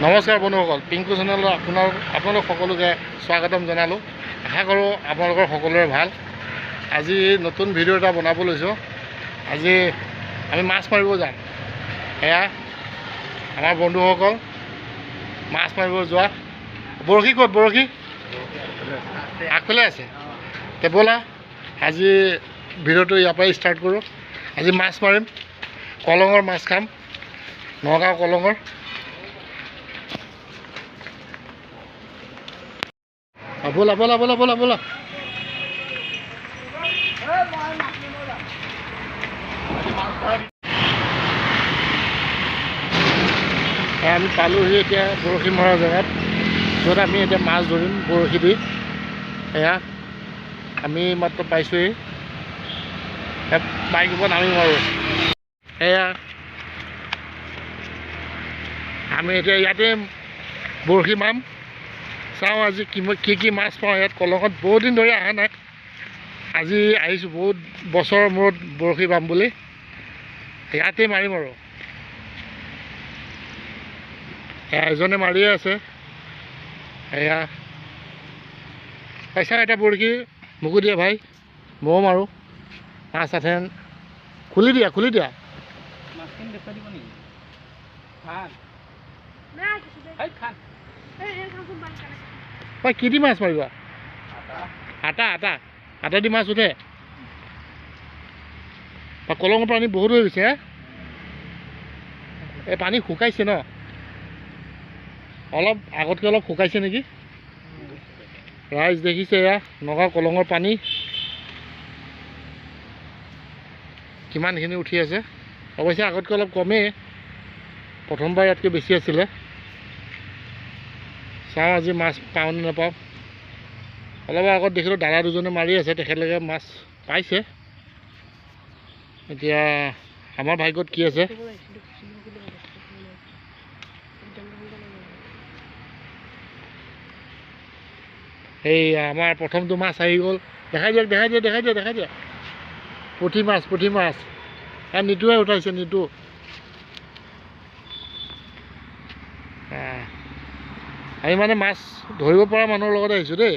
নমস্কাৰ বন্ধুসকল, পিংকু চেনেলত আপোনালোক সকলোকে স্বাগতম জনালোঁ। আশা কৰোঁ আপোনালোকৰ সকলোৰে ভাল। আজি নতুন ভিডিঅ' এটা বনাব লৈছোঁ। আজি আমি মাছ মাৰিব যাম। এয়া আমাৰ বন্ধুসকল মাছ মাৰিব যোৱা। বৰশী ক'ত? বৰশী আগফালে আছে। তে ব'লা আজি ভিডিঅ'টো ইয়াৰ পৰাই ষ্টাৰ্ট কৰোঁ। আজি মাছ মাৰিম, কলঙৰ মাছ খাম, নগাঁও কলঙৰ। ব'লা ব'লা ব'লা ব'লা ব'লা। আমি পালোহি এতিয়া বৰশী মৰা জেগাত, য'ত আমি এতিয়া মাছ ধৰিম বৰশী দি। এয়া আমি মাত্ৰ পাইছোঁহি, বাইকৰ পৰা নামিম আৰু। এয়া আমি এতিয়া ইয়াতে বৰশী মাৰিম। চাওঁ আজি কি মাছ পাওঁ ইয়াত কলঙত। বহুত দিন ধৰি অহা নাই, আজি আহিছোঁ বহুত বছৰৰ মূৰত বৰশী বাম বুলি। ইয়াতে মাৰিম আৰু। এজনে মাৰিয়ে আছে। এয়া পাইছা এটা বৰশী, মোকো দিয়া ভাই, ময়ো মাৰোঁ। মাছ আঠেন খুলি দিয়া, খুলি দিয়া। ভাই কি দি মাছ মাৰিবা? আটা আটা আটা দি মাছ উঠে? কলঙৰ পানী বহুত হৈ গৈছে। এই পানী শুকাইছে ন? অলপ আগতকৈ অলপ শুকাইছে নেকি? ৰাইজ দেখিছে এয়া নগাঁও কলঙৰ পানী কিমানখিনি উঠি আছে। অৱশ্যে আগতকৈ অলপ কমেই, প্ৰথমবাৰ ইয়াতকৈ বেছি আছিলে। চাওঁ আজি মাছ পাওঁ নে নাপাওঁ। অলপ আগত দেখিলোঁ দাদা দুজনে মাৰি আছে, তেখেতলোকে মাছ পাইছে। এতিয়া আমাৰ ভাগ্যত কি আছে। এই আমাৰ প্ৰথমটো মাছ আহি গ'ল। দেখাই দিয়ক, দেখাই দিয়া, দেখাই দিয়া, দেখাই দিয়া। পুঠি মাছ, পুঠি মাছ। নিতুৱে উঠাইছে, নিতু। আমি মানে মাছ ধৰিব পৰা মানুহৰ লগত আহিছোঁ দেই।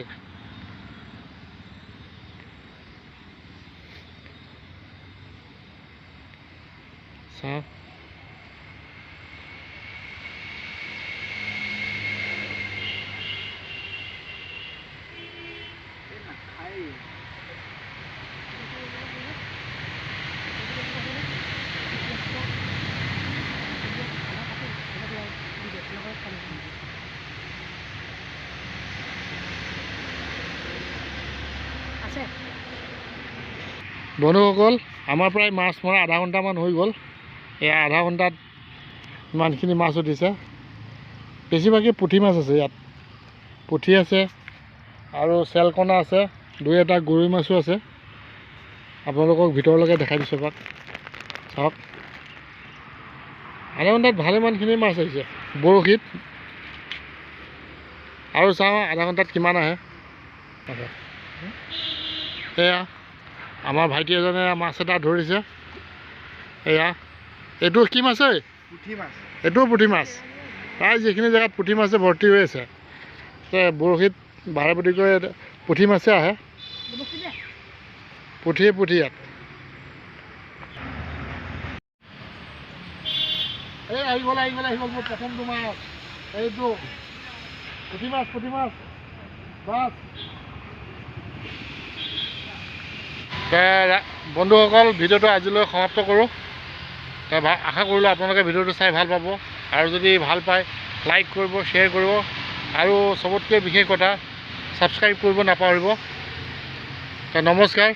চাওঁ বন্ধুসকল, আমাৰ প্ৰায় মাছ মৰা আধা ঘণ্টামান হৈ গ'ল। এই আধা ঘণ্টাত ইমানখিনি মাছ উঠিছে। বেছিভাগেই পুঠি মাছ আছে ইয়াত। পুঠি আছে আৰু চেলকণা আছে, দুই এটা গৰৈ মাছো আছে। আপোনালোকক ভিতৰলৈকে দেখাই দিছোঁ এপাক, চাওক। আধা ঘণ্টাত ভালেমানখিনি মাছ আহিছে বৰশীত। আৰু চাওঁ আধা ঘণ্টাত কিমান আহে। এয়া আমাৰ ভাইটি এজনে মাছ এটা ধৰিছে। এয়া এইটো কি মাছ? পুঠি মাছ। এইটোও পুঠি মাছ। প্ৰায় যিখিনি জেগাত পুঠি মাছে ভৰ্তি হৈ আছে। বৰশীত বাৰে প্ৰতিকৈ পুঠি মাছে আহে। পুঠিয়ে পুঠি ইয়াত। এই আহি গ'ল, আহি গ'ল, আহি গ'ল মোৰ প্ৰথমটো মাছ। এইটো পুঠি মাছ, পুঠি মাছ বাছ। বন্ধুসকল, ভিডিঅ'টো আজিলৈ সমাপ্ত কৰোঁ। আশা কৰিলোঁ আপোনালোকে ভিডিঅ'টো চাই ভাল পাব। আৰু যদি ভাল পায় লাইক কৰিব, শ্বেয়াৰ কৰিব, আৰু চবতকৈ বিশেষ কথা ছাবস্ক্ৰাইব কৰিব নাপাহৰিব। নমস্কাৰ।